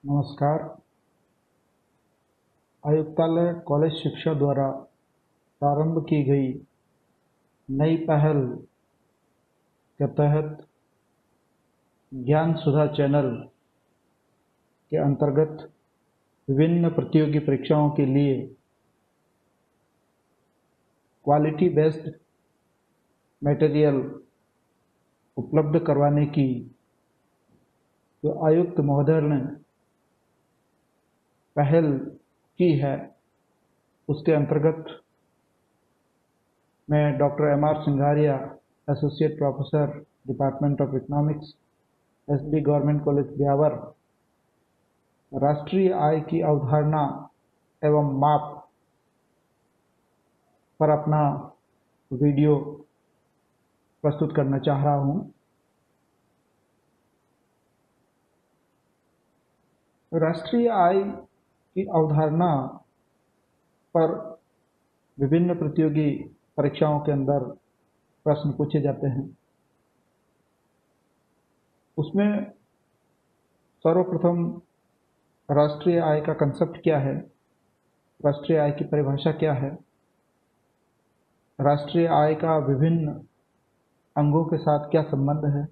नमस्कार। आयुक्तालय कॉलेज शिक्षा द्वारा प्रारंभ की गई नई पहल के तहत ज्ञान सुधा चैनल के अंतर्गत विभिन्न प्रतियोगी परीक्षाओं के लिए क्वालिटी बेस्ड मटेरियल उपलब्ध करवाने की जो आयुक्त महोदय ने पहल की है, उसके अंतर्गत मैं doctor M.R. Singhariya, associate professor, department of economics, SD government college Beawar, राष्ट्रीय आय की अवधारणा एवं माप पर अपना वीडियो प्रस्तुत करना चाह रहा हूं। राष्ट्रीय आय की अवधारणा पर विभिन्न प्रतियोगी परीक्षाओं के अंदर प्रश्न पूछे जाते हैं। उसमें सर्वप्रथम राष्ट्रीय आय का कंसेप्ट क्या है, राष्ट्रीय आय की परिभाषा क्या है, राष्ट्रीय आय का विभिन्न अंगों के साथ क्या संबंध है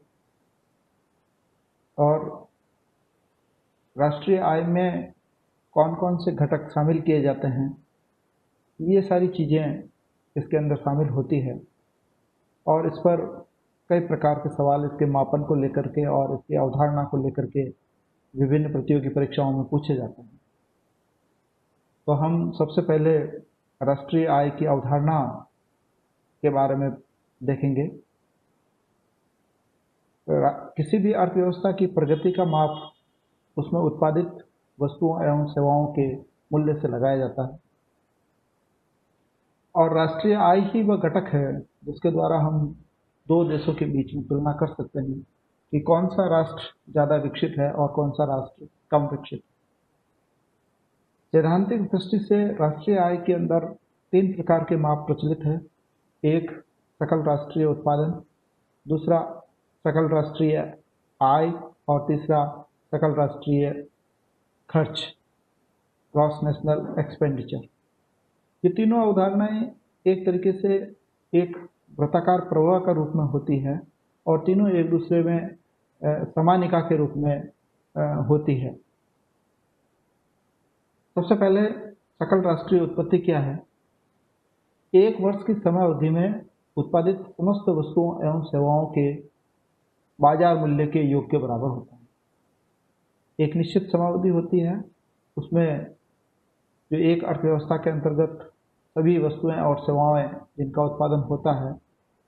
और राष्ट्रीय आय में कौन कौन से घटक शामिल किए जाते हैं, ये सारी चीज़ें इसके अंदर शामिल होती है। और इस पर कई प्रकार के सवाल इसके मापन को लेकर के और इसकी अवधारणा को लेकर के विभिन्न प्रतियोगी परीक्षाओं में पूछे जाते हैं। तो हम सबसे पहले राष्ट्रीय आय की अवधारणा के बारे में देखेंगे। किसी भी अर्थव्यवस्था की प्रगति का माप उसमें उत्पादित वस्तुओं एवं सेवाओं के मूल्य से लगाया जाता है और राष्ट्रीय आय ही वह घटक है जिसके द्वारा हम दो देशों के बीच में तुलना कर सकते हैं कि कौन सा राष्ट्र ज़्यादा विकसित है और कौन सा राष्ट्र कम विकसित। सैद्धांतिक दृष्टि से राष्ट्रीय आय के अंदर तीन प्रकार के माप प्रचलित है। एक सकल राष्ट्रीय उत्पादन, दूसरा सकल राष्ट्रीय आय और तीसरा सकल राष्ट्रीय खर्च, ग्रॉस नेशनल एक्सपेंडिचर। ये तीनों अवधारणाएं एक तरीके से एक वृत्ताकार प्रवाह का रूप में होती है और तीनों एक दूसरे में समानिका के रूप में होती है। सबसे पहले सकल राष्ट्रीय उत्पत्ति क्या है? एक वर्ष की समय अवधि में उत्पादित समस्त वस्तुओं एवं सेवाओं के बाजार मूल्य के योग के बराबर होता है। एक निश्चित समयावधि होती है, उसमें जो एक अर्थव्यवस्था के अंतर्गत सभी वस्तुएं और सेवाएं जिनका उत्पादन होता है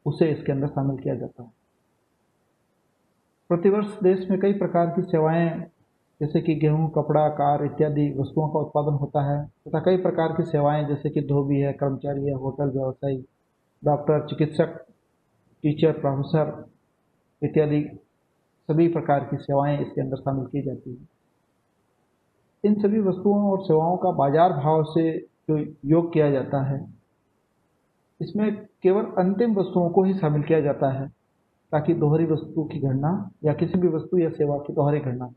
उसे इसके अंदर शामिल किया जाता है। प्रतिवर्ष देश में कई प्रकार की सेवाएं जैसे कि गेहूं, कपड़ा, कार इत्यादि वस्तुओं का उत्पादन होता है तथा कई प्रकार की सेवाएं जैसे कि धोबी है, कर्मचारी है, होटल व्यवसायी, डॉक्टर, चिकित्सक, टीचर, प्रोफेसर इत्यादि सभी प्रकार की सेवाएं इसके अंदर शामिल की जाती है। इन सभी वस्तुओं और सेवाओं का बाजार भाव से जो योग किया जाता है, इसमें केवल अंतिम वस्तुओं को ही शामिल किया जाता है ताकि दोहरी वस्तु की गणना या किसी भी वस्तु या सेवा की दोहरी गणना।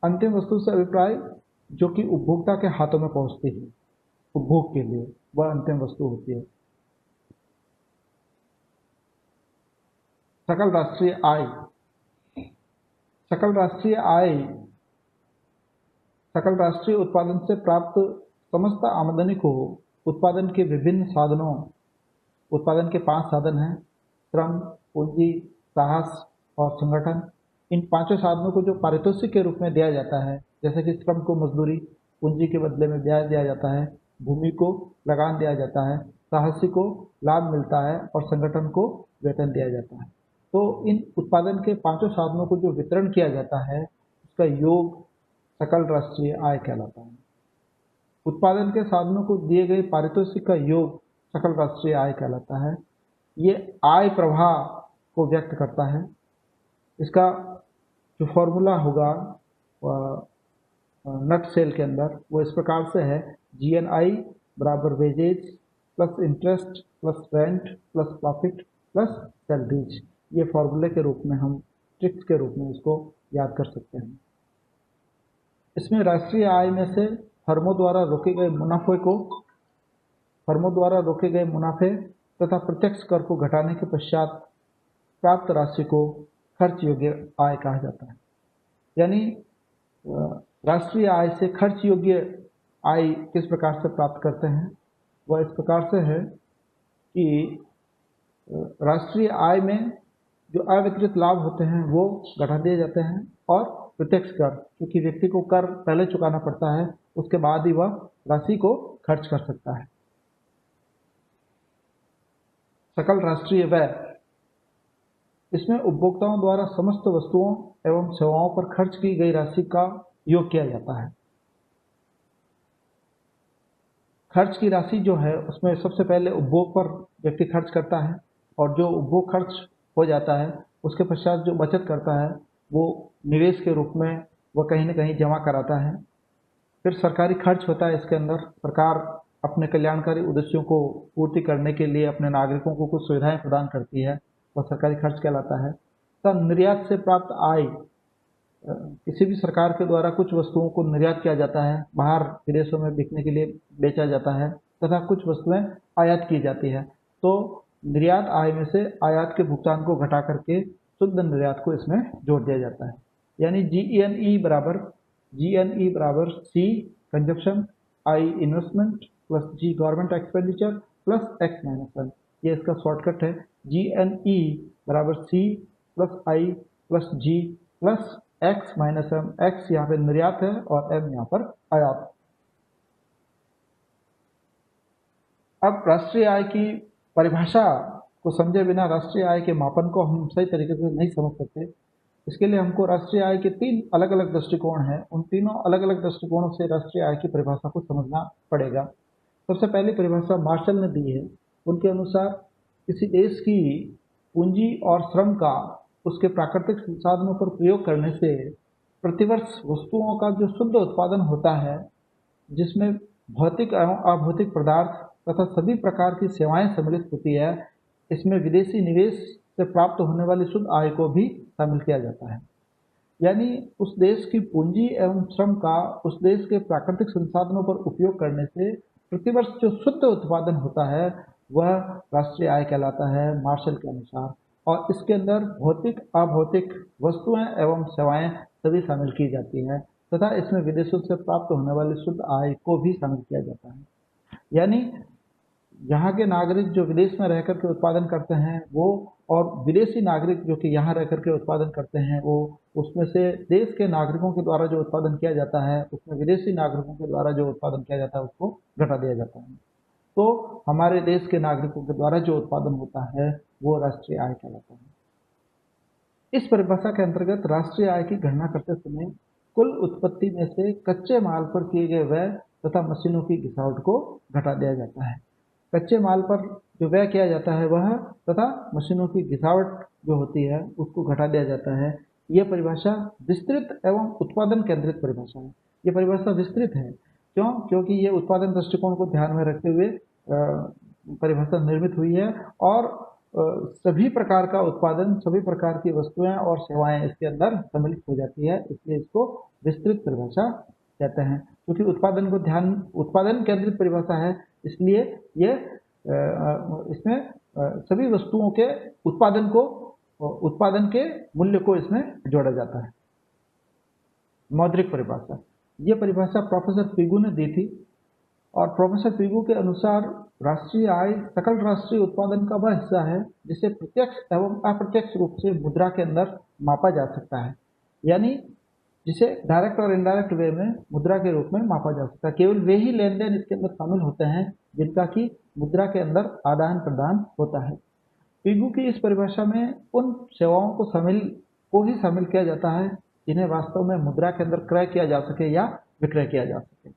अंतिम वस्तु से अभिप्राय जो कि उपभोक्ता के हाथों में पहुंचती है उपभोग के लिए, वह अंतिम वस्तु होती है। सकल राष्ट्रीय आय, सकल राष्ट्रीय आय सकल राष्ट्रीय उत्पादन से प्राप्त समस्त आमदनी को उत्पादन के विभिन्न साधनों, उत्पादन के 5 साधन हैं, श्रम, पूंजी, साहस और संगठन। इन पांचों साधनों को जो पारितोषिक के रूप में दिया जाता है, जैसे कि श्रम को मजदूरी, पूंजी के बदले में ब्याज दिया जाता है, भूमि को लगान दिया जाता है, साहसी को लाभ मिलता है और संगठन को वेतन दिया जाता है। तो इन उत्पादन के पांचों साधनों को जो वितरण किया जाता है उसका योग सकल राष्ट्रीय आय कहलाता है। उत्पादन के साधनों को दिए गए पारितोषिक का योग सकल राष्ट्रीय आय कहलाता है। ये आय प्रवाह को व्यक्त करता है। इसका जो फॉर्मूला होगा नट सेल के अंदर वो इस प्रकार से है, GNI बराबर wages plus interest plus rent plus profit plus salaries. ये फॉर्मूले के रूप में हम ट्रिक्स के रूप में इसको याद कर सकते हैं। इसमें राष्ट्रीय आय में से फर्मों द्वारा रोके गए मुनाफे तथा प्रत्यक्ष कर को घटाने के पश्चात प्राप्त राशि को खर्च योग्य आय कहा जाता है। यानी राष्ट्रीय आय से खर्च योग्य आय किस प्रकार से प्राप्त करते हैं, वह इस प्रकार से है कि राष्ट्रीय आय में जो अविकृत लाभ होते हैं वो घटा दिए जाते हैं और प्रत्यक्ष कर, क्योंकि व्यक्ति को कर पहले चुकाना पड़ता है, उसके बाद ही वह राशि को खर्च कर सकता है। सकल राष्ट्रीय व्यय, इसमें उपभोक्ताओं द्वारा समस्त वस्तुओं एवं सेवाओं पर खर्च की गई राशि का योग किया जाता है। खर्च की राशि जो है उसमें सबसे पहले उपभोग पर व्यक्ति खर्च करता है और जो उपभोग खर्च हो जाता है उसके पश्चात जो बचत करता है वो निवेश के रूप में वह कहीं न कहीं जमा कराता है। फिर सरकारी खर्च होता है। इसके अंदर सरकार अपने कल्याणकारी उद्देश्यों को पूर्ति करने के लिए अपने नागरिकों को कुछ सुविधाएं प्रदान करती है, वह सरकारी खर्च कहलाता है। तब निर्यात से प्राप्त आय, किसी भी सरकार के द्वारा कुछ वस्तुओं को निर्यात किया जाता है, बाहर विदेशों में बिकने के लिए बेचा जाता है तथा कुछ वस्तुएं आयात की जाती है। तो निर्यात आय में से आयात के भुगतान को घटा करके शुद्ध निर्यात को इसमें जोड़ दिया जाता है। यानी GNE बराबर C consumption, I investment plus G government expenditure plus X minus M, ये इसका शॉर्टकट है। GNE बराबर C plus I plus G plus X minus M। X यहाँ पे निर्यात है और M यहाँ पर आयात। अब राष्ट्रीय आय की परिभाषा को समझे बिना राष्ट्रीय आय के मापन को हम सही तरीके से नहीं समझ सकते। इसके लिए हमको राष्ट्रीय आय के 3 अलग अलग दृष्टिकोण हैं, उन तीनों अलग अलग दृष्टिकोणों से राष्ट्रीय आय की परिभाषा को समझना पड़ेगा। सबसे पहली परिभाषा मार्शल ने दी है। उनके अनुसार किसी देश की पूंजी और श्रम का उसके प्राकृतिक संसाधनों पर प्रयोग करने से प्रतिवर्ष वस्तुओं का जो शुद्ध उत्पादन होता है, जिसमें भौतिक एवं अभौतिक पदार्थ तथा सभी प्रकार की सेवाएं सम्मिलित होती है, इसमें विदेशी निवेश से प्राप्त होने वाली शुद्ध आय को भी शामिल किया जाता है। यानी उस देश की पूंजी एवं श्रम का उस देश के प्राकृतिक संसाधनों पर उपयोग करने से प्रतिवर्ष जो शुद्ध उत्पादन होता है वह राष्ट्रीय आय कहलाता है मार्शल के अनुसार। और इसके अंदर भौतिक अभौतिक वस्तुएं एवं सेवाएं सभी शामिल की जाती हैं तथा इसमें विदेशों से प्राप्त होने वाली शुद्ध आय को भी शामिल किया जाता है। यानी यहाँ के नागरिक जो विदेश में रहकर के उत्पादन करते हैं वो, और विदेशी नागरिक जो कि यहाँ रहकर के उत्पादन करते हैं वो, उसमें से देश के नागरिकों के द्वारा जो उत्पादन किया जाता है उसमें विदेशी नागरिकों के द्वारा जो उत्पादन किया जाता है उसको घटा दिया जाता है। तो हमारे देश के नागरिकों के द्वारा जो उत्पादन होता है वो राष्ट्रीय आय कहलाता है। इस परिभाषा के अंतर्गत राष्ट्रीय आय की गणना करते समय कुल उत्पत्ति में से कच्चे माल पर किए गए व्यय तथा मशीनों की घिसावट को घटा दिया जाता है। कच्चे माल पर जो व्यय किया जाता है वह तथा मशीनों की घिसावट जो होती है उसको घटा दिया जाता है। यह परिभाषा विस्तृत एवं उत्पादन केंद्रित परिभाषा है। यह परिभाषा विस्तृत है क्यों? क्योंकि ये उत्पादन दृष्टिकोण को ध्यान में रखते हुए परिभाषा निर्मित हुई है और सभी प्रकार का उत्पादन, सभी प्रकार की वस्तुएं और सेवाएं इसके अंदर सम्मिलित हो जाती है, इसलिए इसको विस्तृत परिभाषा कहते हैं। क्योंकि उत्पादन केंद्रित परिभाषा है, इसलिए ये इसमें सभी वस्तुओं के उत्पादन के मूल्य को इसमें जोड़ा जाता है। मौद्रिक परिभाषा, ये परिभाषा प्रोफेसर पिगू ने दी थी और प्रोफेसर पिगू के अनुसार राष्ट्रीय आय सकल राष्ट्रीय उत्पादन का वह हिस्सा है जिसे प्रत्यक्ष एवं अप्रत्यक्ष रूप से मुद्रा के अंदर मापा जा सकता है। यानी जिसे डायरेक्ट और इनडायरेक्ट वे में मुद्रा के रूप में मापा जा सकता है। केवल वे ही लेन देन इसके अंदर शामिल होते हैं जिनका कि मुद्रा के अंदर आदान प्रदान होता है। पिगू की इस परिभाषा में उन सेवाओं को ही शामिल किया जाता है जिन्हें वास्तव में मुद्रा के अंदर क्रय किया जा सके या विक्रय किया जा सके।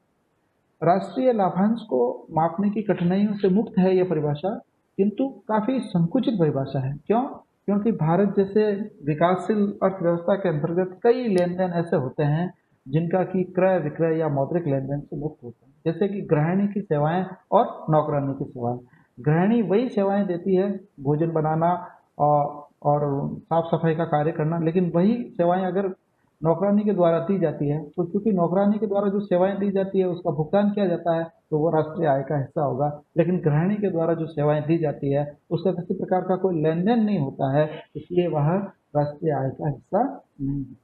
राष्ट्रीय लाभांश को मापने की कठिनाइयों से मुक्त है यह परिभाषा, किंतु काफी संकुचित परिभाषा है। क्यों? क्योंकि भारत जैसे विकासशील अर्थव्यवस्था के अंतर्गत कई लेन देन ऐसे होते हैं जिनका कि क्रय विक्रय या मौद्रिक लेन देन से मुक्त होते हैं, जैसे कि गृहिणी की सेवाएं और नौकरानी की सेवाएं। गृहिणी वही सेवाएं देती है, भोजन बनाना और साफ सफाई का कार्य करना, लेकिन वही सेवाएं अगर नौकरानी के द्वारा दी जाती है, तो चूंकि नौकरानी के द्वारा जो सेवाएं दी जाती है उसका भुगतान किया जाता है, तो वो राष्ट्रीय आय का हिस्सा होगा। लेकिन गृहिणी के द्वारा जो सेवाएं दी जाती है उसका किसी प्रकार का कोई लेन देन नहीं होता है, इसलिए वह राष्ट्रीय आय का हिस्सा नहीं है।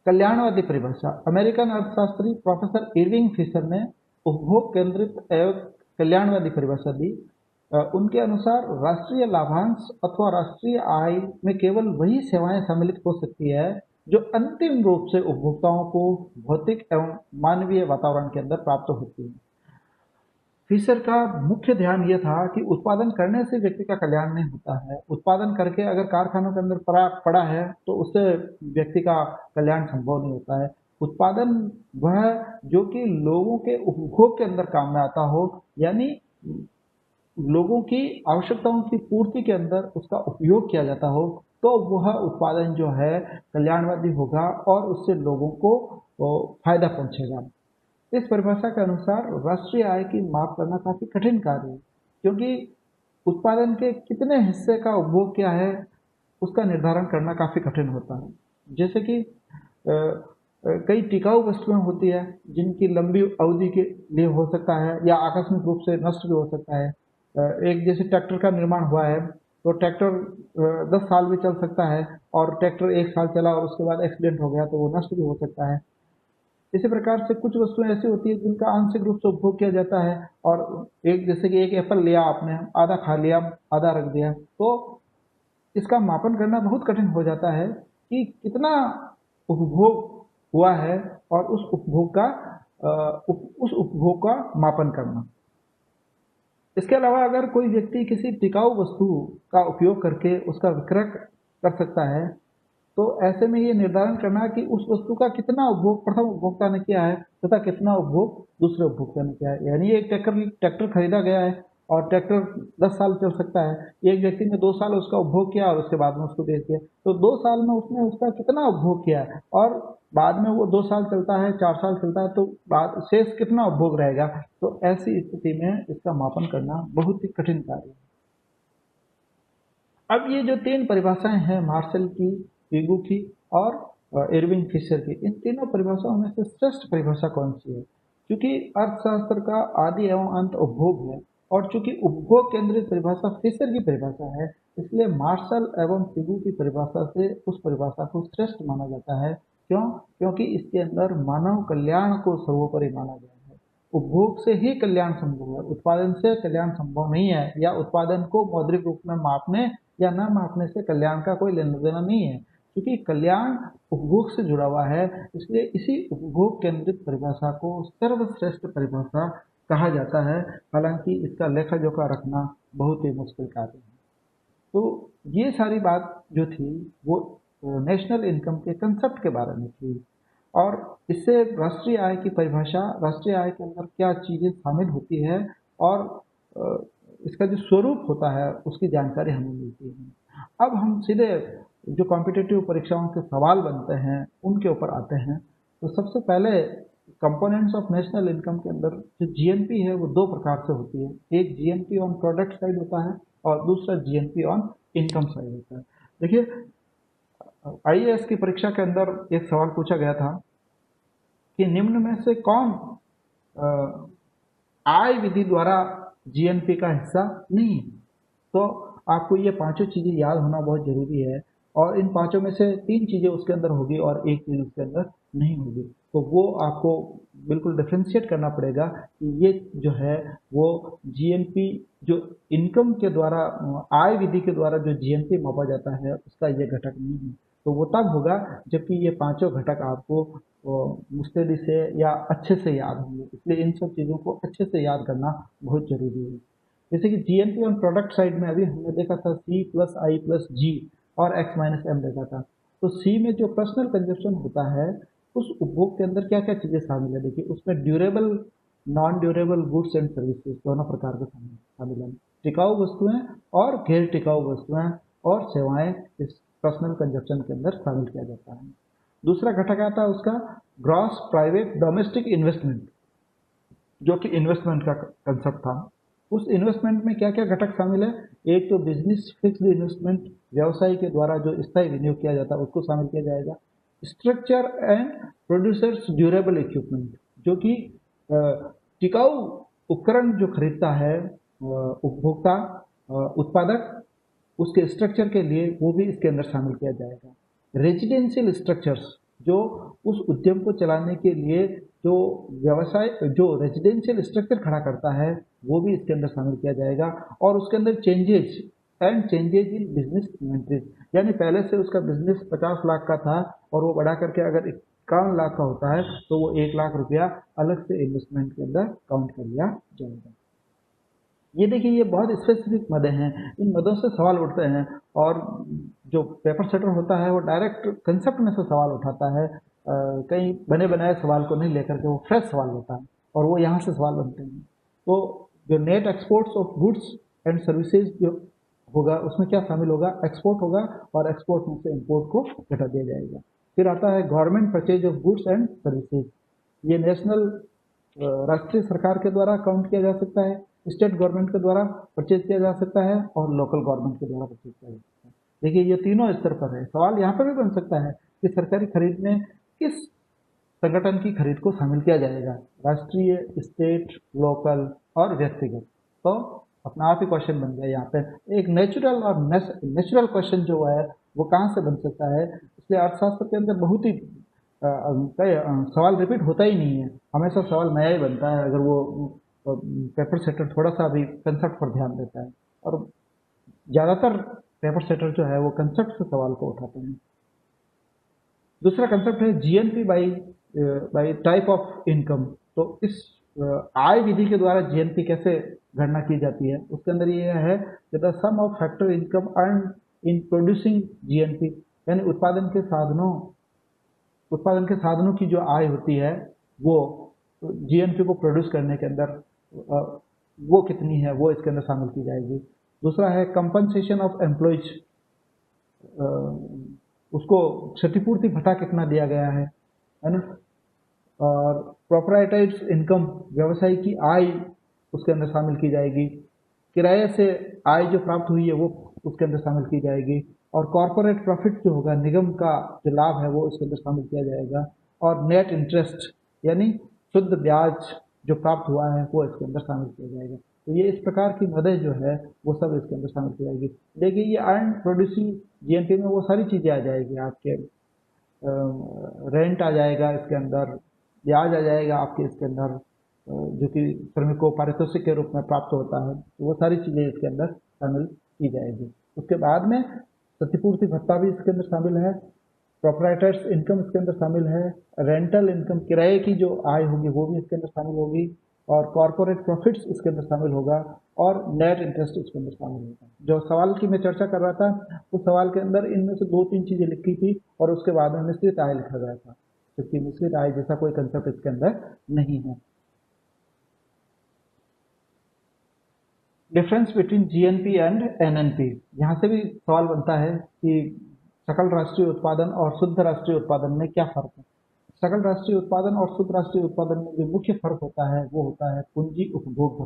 कल्याणवादी परिभाषा। अमेरिकन अर्थशास्त्री प्रोफेसर इरविंग फिशर ने उपभोग केंद्रित एवं कल्याणवादी परिभाषा दी। उनके अनुसार राष्ट्रीय लाभांश अथवा राष्ट्रीय आय में केवल वही सेवाएं सम्मिलित हो सकती है जो अंतिम रूप से उपभोक्ताओं को भौतिक एवं मानवीय वातावरण के अंदर प्राप्त होती है। फिशर का मुख्य ध्यान यह था कि उत्पादन करने से व्यक्ति का कल्याण नहीं होता है। उत्पादन करके अगर कारखानों के अंदर पड़ा है तो उससे व्यक्ति का कल्याण संभव नहीं होता है। उत्पादन वह जो कि लोगों के उपभोग के अंदर काम में आता हो, यानी लोगों की आवश्यकताओं की पूर्ति के अंदर उसका उपयोग किया जाता हो, तो वह उत्पादन जो है कल्याणवादी होगा और उससे लोगों को फायदा पहुंचेगा। इस परिभाषा के अनुसार राष्ट्रीय आय की माप करना काफी कठिन कार्य है, क्योंकि उत्पादन के कितने हिस्से का उपभोग किया है उसका निर्धारण करना काफी कठिन होता है। जैसे कि कई टिकाऊ वस्तुएं होती है जिनकी लंबी अवधि के लिए हो सकता है या आकस्मिक रूप से नष्ट भी हो सकता है। एक जैसे ट्रैक्टर का निर्माण हुआ है तो ट्रैक्टर 10 साल भी चल सकता है, और ट्रैक्टर 1 साल चला और उसके बाद एक्सीडेंट हो गया तो वो नष्ट भी हो सकता है। इसी प्रकार से कुछ वस्तुएं ऐसी होती है जिनका आंशिक रूप से उपभोग किया जाता है, और एक जैसे कि एक एप्पल लिया आपने, आधा खा लिया आधा रख दिया, तो इसका मापन करना बहुत कठिन हो जाता है कि कितना उपभोग हुआ है और उस उपभोग का मापन करना। इसके अलावा अगर कोई व्यक्ति किसी टिकाऊ वस्तु का उपयोग करके उसका विक्रय कर सकता है, तो ऐसे में ये निर्धारण करना कि उस वस्तु का कितना उपभोग प्रथम उपभोक्ता ने किया है तथा कितना उपभोग दूसरे उपभोक्ता ने किया है। यानी एक ट्रैक्टर खरीदा गया है और ट्रैक्टर 10 साल चल सकता है, एक व्यक्ति ने 2 साल उसका उपभोग किया और उसके बाद में उसको बेच दिया, तो 2 साल में उसने उसका कितना उपभोग किया है, और बाद में वो 2 साल चलता है, 4 साल चलता है, तो बाद शेष कितना उपभोग रहेगा। तो ऐसी स्थिति में इसका मापन करना बहुत ही कठिन कार्य है। अब ये जो 3 परिभाषाएं हैं, मार्शल की, पिगू की और इरविंग फिशर की, इन तीनों परिभाषाओं में से श्रेष्ठ परिभाषा कौन सी है? क्योंकि अर्थशास्त्र का आदि एवं अंत उपभोग है, और चूंकि उपभोग केंद्रित परिभाषा फिशर की परिभाषा है, इसलिए मार्शल एवं पिगू की परिभाषा से उस परिभाषा को श्रेष्ठ माना जाता है। क्यों? क्योंकि इसके अंदर मानव कल्याण को सर्वोपरि माना गया है। उपभोग से ही कल्याण संभव है, उत्पादन से कल्याण संभव नहीं है, या उत्पादन को मौद्रिक रूप में मापने या न मापने से कल्याण का कोई लेना देना नहीं है। क्योंकि कल्याण उपभोग से जुड़ा हुआ है, इसलिए इसी उपभोग केंद्रित परिभाषा को सर्वश्रेष्ठ परिभाषा कहा जाता है। हालांकि इसका लेखा जोखा रखना बहुत ही मुश्किल कार्य है। तो ये सारी बात जो थी वो नेशनल इनकम के कंसेप्ट के बारे में थी, और इससे राष्ट्रीय आय की परिभाषा, राष्ट्रीय आय के अंदर क्या चीज़ें शामिल होती है और इसका जो स्वरूप होता है उसकी जानकारी हमें मिलती है। अब हम सीधे जो कॉम्पिटिटिव परीक्षाओं के सवाल बनते हैं उनके ऊपर आते हैं। तो सबसे पहले कंपोनेंट्स ऑफ नेशनल इनकम के अंदर जो जीएनपी है वो 2 प्रकार से होती है। एक जीएनपी ऑन प्रोडक्ट साइड होता है और दूसरा जीएनपी ऑन इनकम साइड होता है। देखिए, आईएएस की परीक्षा के अंदर एक सवाल पूछा गया था कि निम्न में से कौन आय विधि द्वारा जीएनपी का हिस्सा नहीं है। तो आपको ये पांचों चीजें याद होना बहुत जरूरी है, और इन पांचों में से 3 चीजें उसके अंदर होगी और एक चीज उसके अंदर नहीं होगी। तो वो आपको बिल्कुल डिफ्रेंशिएट करना पड़ेगा कि ये जो है वो जीएनपी जो इनकम के द्वारा, आय विधि के द्वारा जो जीएनपी मापा जाता है उसका ये घटक नहीं है। तो वो तब होगा जबकि ये पांचों घटक आपको मुस्तैदी से या अच्छे से याद होंगे। इसलिए इन सब चीज़ों को अच्छे से याद करना बहुत जरूरी है। जैसे कि जीएनपी ऑन प्रोडक्ट साइड में अभी हमने देखा था सी प्लस आई प्लस जी और एक्स माइनस एम देखा था। तो सी में जो पर्सनल कंजप्शन होता है उस उपभोग के अंदर क्या क्या चीज़ें शामिल है? देखिए, उसमें durable, non durable goods and services दोनों प्रकार के शामिल हैं। टिकाऊ वस्तुएं और गैर टिकाऊ वस्तुएं और सेवाएं इस पर्सनल कंजप्शन के अंदर शामिल किया जाता है। दूसरा घटक आता है उसका ग्रॉस प्राइवेट डोमेस्टिक इन्वेस्टमेंट, जो कि इन्वेस्टमेंट का कंसेप्ट था। उस इन्वेस्टमेंट में क्या क्या घटक शामिल है? एक तो बिजनेस फिक्स्ड इन्वेस्टमेंट, व्यवसाय के द्वारा जो स्थायी विनियोग किया जाता है उसको शामिल किया जाएगा। Structure and producers durable equipment, जो कि टिकाऊ उपकरण जो खरीदता है उपभोक्ता उत्पादक, उसके स्ट्रक्चर के लिए वो भी इसके अंदर शामिल किया जाएगा। रेजिडेंशियल स्ट्रक्चर्स, जो उस उद्यम को चलाने के लिए जो व्यवसाय जो रेजिडेंशियल स्ट्रक्चर खड़ा करता है वो भी इसके अंदर शामिल किया जाएगा। और उसके अंदर चेंजेज इन बिजनेस इन्वेंट्रीज, यानी पहले से उसका बिजनेस 50 लाख का था और वो बढ़ा करके अगर 51 लाख का होता है तो वो 1 लाख रुपया अलग से इन्वेस्टमेंट के अंदर काउंट कर लिया जाएगा। ये देखिए, ये बहुत स्पेसिफिक मदें हैं, इन मदों से सवाल उठते हैं और जो पेपर सेटर होता है वो डायरेक्ट कंसेप्ट में से सवाल उठाता है, कहीं बने बनाए सवाल को नहीं लेकर के वो फ्रेश सवाल होता है और वो यहाँ से सवाल बनते हैं। तो जो net exports of goods and services जो होगा उसमें क्या शामिल होगा, एक्सपोर्ट होगा और एक्सपोर्ट में से इम्पोर्ट को घटा दिया जाएगा। फिर आता है government purchase of goods and services, ये नेशनल राष्ट्रीय सरकार के द्वारा काउंट किया जा सकता है, स्टेट गवर्नमेंट के द्वारा परचेज किया जा सकता है और लोकल गवर्नमेंट के द्वारा परचेज किया जा सकता है। देखिए ये तीनों स्तर पर है। सवाल यहाँ पर भी बन सकता है कि सरकारी खरीद में किस संगठन की खरीद को शामिल किया जाएगा, राष्ट्रीय, स्टेट, लोकल और व्यक्तिगत। तो अपना आप ही क्वेश्चन बन गया यहाँ पे। एक नेचुरल क्वेश्चन जो है वो कहाँ से बन सकता है, इसलिए अर्थशास्त्र के अंदर बहुत ही सवाल रिपीट होता ही नहीं है, हमेशा सवाल नया ही बनता है अगर वो पेपर सेटर थोड़ा सा भी कंसेप्ट पर ध्यान देता है। और ज़्यादातर पेपर सेटर जो है वो कंसेप्ट से सवाल को उठाते हैं। दूसरा कंसेप्ट है GNP by type of income. तो इस आय विधि के द्वारा जीएनपी कैसे गणना की जाती है, उसके अंदर ये है कि the sum of factor income earn in producing GNP, यानी उत्पादन के साधनों की जो आय होती है वो जीएनपी को प्रोड्यूस करने के अंदर वो कितनी है वो इसके अंदर शामिल की जाएगी। दूसरा है कंपनसेशन ऑफ एम्प्लॉयज, उसको क्षतिपूर्ति भत्ता कितना दिया गया है ना। और प्रोप्राइटर्स इनकम, व्यवसाय की आय उसके अंदर शामिल की जाएगी। किराए से आय जो प्राप्त हुई है वो उसके अंदर शामिल की जाएगी। और कॉरपोरेट प्रॉफिट जो होगा, निगम का जो लाभ है वो इसके अंदर शामिल किया जाएगा। और नेट इंटरेस्ट यानी शुद्ध ब्याज जो प्राप्त हुआ है वो इसके अंदर शामिल किया जाएगा। तो ये इस प्रकार की मदें जो है वो सब इसके अंदर शामिल की जाएगी। देखिए ये अर्न प्रोड्यूसिंग जीएनपी में वो सारी चीज़ें आ जाएगी, आपके रेंट आ जाएगा इसके अंदर, ब्याज आ जाएगा आपके इसके अंदर, जो कि श्रमिक को पारितोषिक के रूप में प्राप्त होता है, तो वो सारी चीज़ें इसके अंदर शामिल की जाएगी। उसके बाद में क्षतिपूर्ति भत्ता भी इसके अंदर शामिल है, प्रोप्राइटर्स इनकम इसके अंदर शामिल है, रेंटल इनकम किराए की जो आय होगी वो भी इसके अंदर शामिल होगी, और कॉरपोरेट प्रॉफिट्स इसके अंदर शामिल होगा, और नेट इंटरेस्ट इसके अंदर शामिल होगा। जो सवाल की मैं चर्चा कर रहा था उस सवाल के अंदर इनमें से 2-3 चीज़ें लिखी थी और उसके बाद में मिश्रित आय लिखा गया था, क्योंकि मिश्रित आय जैसा कोई कंसेप्ट इसके अंदर नहीं है। Difference between GNP and NNP, यहाँ से भी सवाल बनता है कि सकल राष्ट्रीय उत्पादन और शुद्ध राष्ट्रीय उत्पादन में क्या फर्क है। सकल राष्ट्रीय उत्पादन और शुद्ध राष्ट्रीय उत्पादन में जो मुख्य फर्क होता है वो होता है पूंजी उपभोग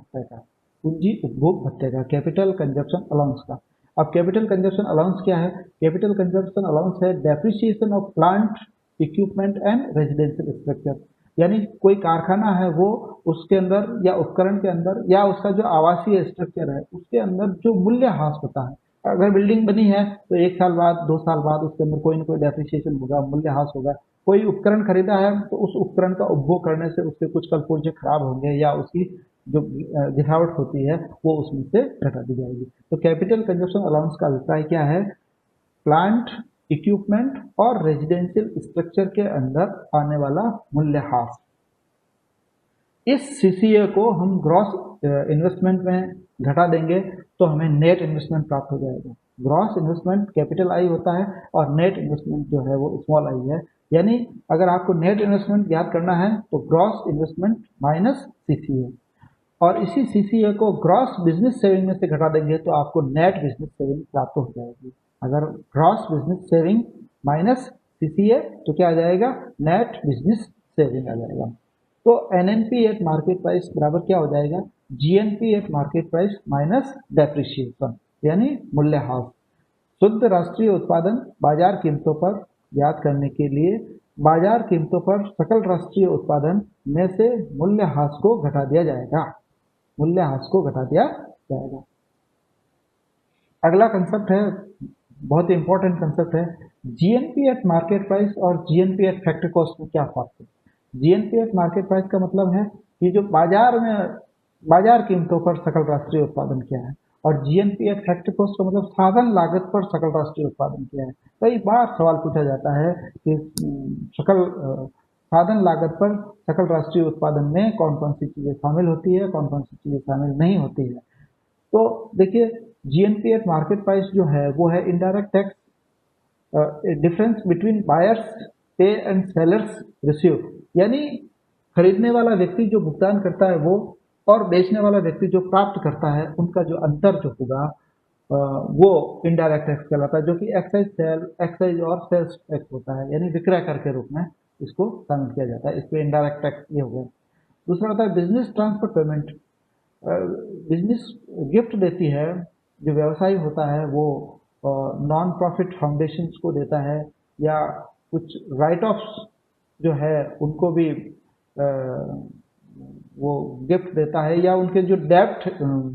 भत्ते का, कैपिटल कंजप्शन अलाउंस का। अब कैपिटल कंजप्शन अलाउंस क्या है? कैपिटल कंजप्शन अलाउंस है depreciation of plant, equipment and residential structure, यानी कोई कारखाना है वो उसके अंदर या उपकरण के अंदर या उसका जो आवासीय स्ट्रक्चर है उसके अंदर जो मूल्यह्रास होता है, अगर बिल्डिंग बनी है तो 1 साल बाद 2 साल बाद उसके अंदर कोई ना कोई डेप्रिसिएशन होगा, मूल्यह्रास होगा। कोई उपकरण खरीदा है तो उस उपकरण का उपभोग करने से उसके कुछ कल पुर्जे खराब होंगे या उसकी जो गिरावट होती है वो उसमें से घटा दी जाएगी। तो कैपिटल कंजप्शन अलाउंस का अभिप्राय क्या है? प्लांट, इक्विपमेंट और रेजिडेंशियल स्ट्रक्चर के अंदर आने वाला मूल्यह्रास। इस सीसीए को हम ग्रॉस इन्वेस्टमेंट में घटा देंगे तो हमें नेट इन्वेस्टमेंट प्राप्त हो जाएगा। ग्रॉस इन्वेस्टमेंट कैपिटल आई होता है और नेट इन्वेस्टमेंट जो है वो स्मॉल आई है। यानी अगर आपको नेट इन्वेस्टमेंट ज्ञात करना है तो ग्रॉस इन्वेस्टमेंट माइनस सीसीए, और इसी सीसीए को ग्रॉस बिजनेस सेविंग में से घटा देंगे तो आपको नेट बिजनेस सेविंग प्राप्त हो जाएगी। अगर gross business saving minus CCA तो क्या आ जाएगा? नेट बिजनेस सेविंग आ जाएगा। तो एनएनपी एट मार्केट प्राइस बराबर क्या हो जाएगा? GNP at market price minus depreciation. यानी मूल्यह्रास। शुद्ध राष्ट्रीय उत्पादन बाजार कीमतों पर ज्ञात करने के लिए बाजार कीमतों पर सकल राष्ट्रीय उत्पादन में से मूल्यह्रास को घटा दिया जाएगा। मूल्यह्रास को घटा दिया जाएगा। अगला कंसेप्ट है, बहुत ही इंपॉर्टेंट कंसेप्ट है, जीएनपी एट मार्केट प्राइस और जीएनपी एट फैक्ट्री कॉस्ट में क्या फर्क है। जीएनपी एट मार्केट प्राइस का मतलब है कि जो बाजार कीमतों पर सकल राष्ट्रीय उत्पादन क्या है, और जीएनपी एट फैक्ट्री कॉस्ट का मतलब साधन लागत पर सकल राष्ट्रीय उत्पादन क्या है। कई बार सवाल पूछा जाता है कि साधन लागत पर सकल राष्ट्रीय उत्पादन में कौन कौन सी चीजें शामिल होती है, कौन कौन सी चीजें शामिल नहीं होती है। तो देखिए, जीएनपी एट मार्केट प्राइस जो है वो है indirect tax difference between buyers पे एंड सेलर्स रिसीव, यानी खरीदने वाला व्यक्ति जो भुगतान करता है वो, और बेचने वाला व्यक्ति जो प्राप्त करता है, उनका जो अंतर जो होगा वो इनडायरेक्ट टैक्स कहलाता है, जो कि एक्साइज और सेल्स टैक्स होता है, यानी विक्रय कर के रूप में इसको शामिल किया जाता है। इस पर इनडायरेक्ट टैक्स ये हो गया। दूसरा होता है business transfer payment. Business gift देती है, जो व्यवसायी होता है वो नॉन प्रॉफिट फाउंडेशंस को देता है, या कुछ राइट ऑफ्स जो है उनको भी वो गिफ्ट देता है, या उनके जो डेब्ट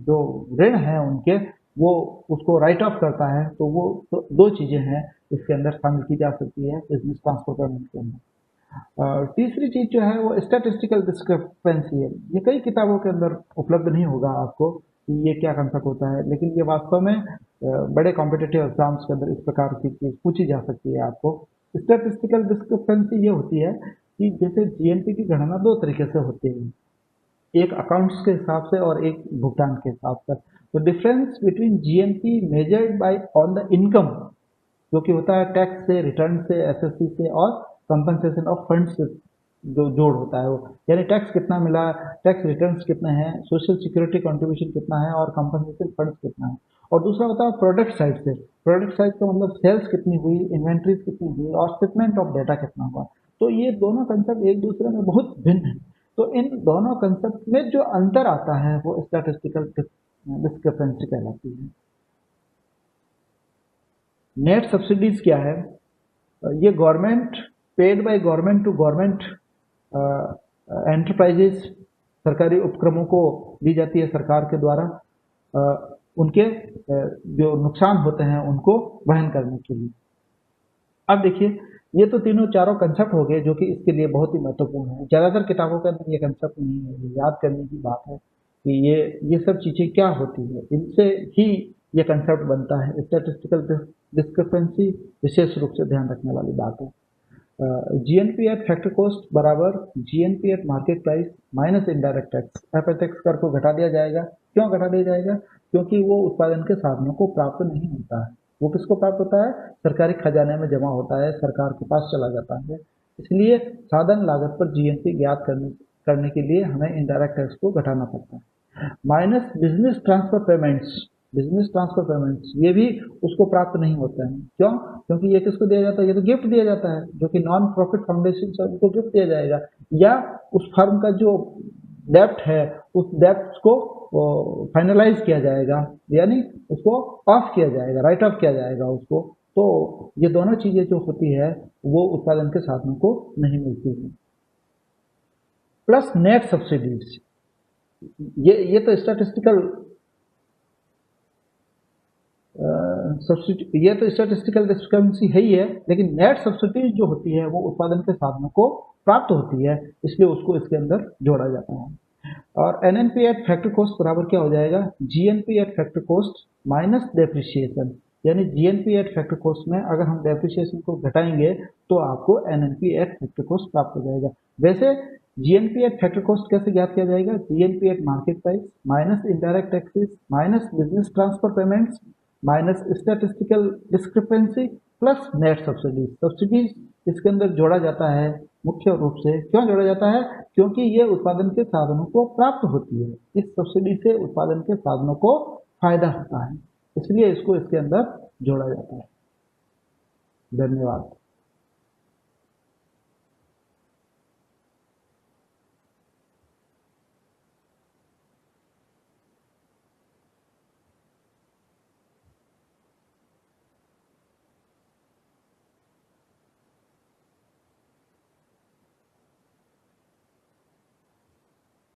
जो ऋण हैं उनके, वो उसको राइट ऑफ करता है। तो वो तो दो चीज़ें हैं इसके अंदर शामिल की जा सकती है बिजनेस ट्रांसफर पेमेंट के अंदर। तीसरी चीज़ जो है वो स्टैटिस्टिकल डिस्क्रिपेंसी है। ये कई किताबों के अंदर उपलब्ध नहीं होगा आपको कि ये क्या कंसेप्ट होता है, लेकिन ये वास्तव में बड़े कॉम्पिटिटिव एग्जाम्स के अंदर इस प्रकार की चीज़ पूछी जा सकती है आपको। स्टैटिस्टिकल डिस्क्रिपेंसी ये होती है कि जैसे जीएनपी की गणना दो तरीके से होती है, एक अकाउंट्स के हिसाब से और एक भुगतान के हिसाब से। तो difference between GNP measured by on the income, जो कि होता है टैक्स से, रिटर्न से, एसएससी से, और कंपनसेशन ऑफ फंड्स से जो जोड़ होता है वो, यानी टैक्स कितना मिला, टैक्स रिटर्न्स कितने हैं, सोशल सिक्योरिटी कंट्रीब्यूशन कितना है, और कंपनसेशन फंड्स कितना है। और दूसरा होता है प्रोडक्ट साइड से। प्रोडक्ट साइड का मतलब सेल्स कितनी हुई, इन्वेंट्रीज कितनी हुई, और शिपमेंट ऑफ डेटा कितना हुआ। तो ये दोनों कंसेप्ट एक दूसरे में बहुत भिन्न है। तो इन दोनों कंसेप्ट में जो अंतर आता है वो स्टैटिस्टिकल डिस्क्रिपेंसी कहलाती है। नेट सब्सिडीज क्या है? ये government paid by government to government enterprises, सरकारी उपक्रमों को दी जाती है सरकार के द्वारा उनके जो नुकसान होते हैं उनको वहन करने के लिए। अब देखिए, ये तो तीनों चारों कंसेप्ट हो गए जो कि इसके लिए बहुत ही महत्वपूर्ण है। ज़्यादातर किताबों के अंदर ये कंसेप्ट नहीं है, ये याद करने की बात है कि ये सब चीज़ें क्या होती है, इनसे ही ये कंसेप्ट बनता है। स्टैटिस्टिकल डिस्क्रिपेंसी विशेष रूप से ध्यान रखने वाली बात है। जीएनपी एट फैक्ट्री कॉस्ट बराबर GNP at market price minus indirect tax. एफएटैक्स कर को घटा दिया जाएगा। क्यों घटा दिया जाएगा? क्योंकि वो उत्पादन के साधनों को प्राप्त नहीं होता है। वो किसको प्राप्त होता है? सरकारी खजाने में जमा होता है, सरकार के पास चला जाता है। इसलिए साधन लागत पर जीएनपी ज्ञात करने के लिए हमें इनडायरेक्ट टैक्स को घटाना पड़ता है। Minus business transfer payments. Business transfer payments ये भी उसको प्राप्त नहीं होते हैं। क्यों? क्योंकि ये किसको दिया जाता है? ये तो गिफ्ट दिया जाता है, जो कि नॉन प्रॉफिट फाउंडेशन से उनको गिफ्ट दिया जाएगा, या उस फर्म का जो डेप्ट है उस डेप्ट को फाइनलाइज किया जाएगा, यानी उसको ऑफ किया जाएगा, राइट ऑफ किया जाएगा उसको। तो ये दोनों चीजें जो होती है वो उत्पादन के साधनों को नहीं मिलती है। प्लस नेट सब्सिडीज, ये तो स्टैटिस्टिकल ये तो स्टैटिस्टिकल डिस्क्रिपेंसी है ही है, लेकिन नेट सब्सिडीज जो होती है वो उत्पादन के साधनों को प्राप्त होती है, इसलिए उसको इसके अंदर जोड़ा जाता है। और एनएनपी एट फैक्ट्री कॉस्ट बराबर क्या हो जाएगा? GNP at factory cost minus depreciation, यानी जीएनपी एट फैक्ट्री कॉस्ट में अगर हम डेप्रिसिएशन को घटाएंगे तो आपको एनएनपी एट फैक्ट्री कॉस्ट प्राप्त हो जाएगा। वैसे जीएनपी एट फैक्ट्री कॉस्ट कैसे ज्ञात किया जाएगा? GNP at market price minus indirect taxes minus business transfer payments minus statistical discrepancy plus net subsidies. Subsidies इसके अंदर जोड़ा जाता है मुख्य रूप से। क्यों जोड़ा जाता है? क्योंकि ये उत्पादन के साधनों को प्राप्त होती है। इस सब्सिडी से उत्पादन के साधनों को फायदा होता है, इसलिए इसको इसके अंदर जोड़ा जाता है। धन्यवाद।